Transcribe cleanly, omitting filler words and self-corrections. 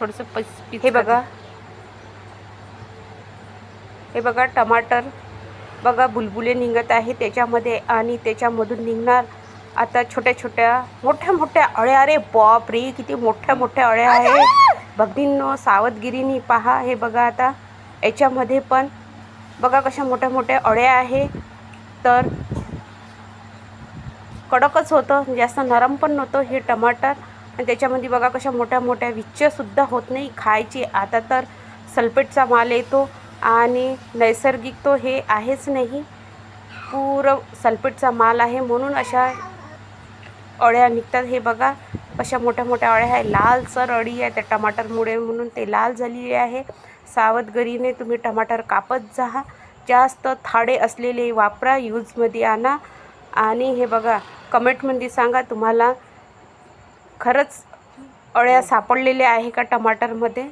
थोडंसं हे बघा, हे बघा टमाटर बघा बुलबुले निघत आहे त्याच्यामध्ये आणि त्याच्यामधून निघणार आता छोट्या छोट्या मोठ्या अळ्या. अरे बाप रे, किती मोठ्या अळ्या आहेत भगिनींनो, सावधगिरीने पहा. हे बघा आता याच्यामध्ये पण बघा कशा मोठ्या अळ्या आहे. तर कडकच होतं, जास्त नरम पण नव्हतं हे टमाटर. आणि त्याच्यामध्ये बघा कशा मोठ्या विच्छसुद्धा होत नाही खायची. आता तर सल्फेटचा माल येतो आणि नैसर्गिक तो हे आहेच नाही, पुरं सल्फेटचा माल आहे म्हणून अशा अळ्या निघतात. हे बघा कशा मोठ्या अळ्या आहे. लालसर अळी आहे त्या टमाटरमुळे म्हणून ते लाल झालेली आहे. सावधगिरीने तुम्ही टमाटर कापत जा. जास्त थाडे असलेले वापरा, यूजमध्ये आणा. आणि हे बघा कमेंटमध्ये सांगा तुम्हाला खरंच अळ्या सापडलेल्या आहे का टमाटरमध्ये.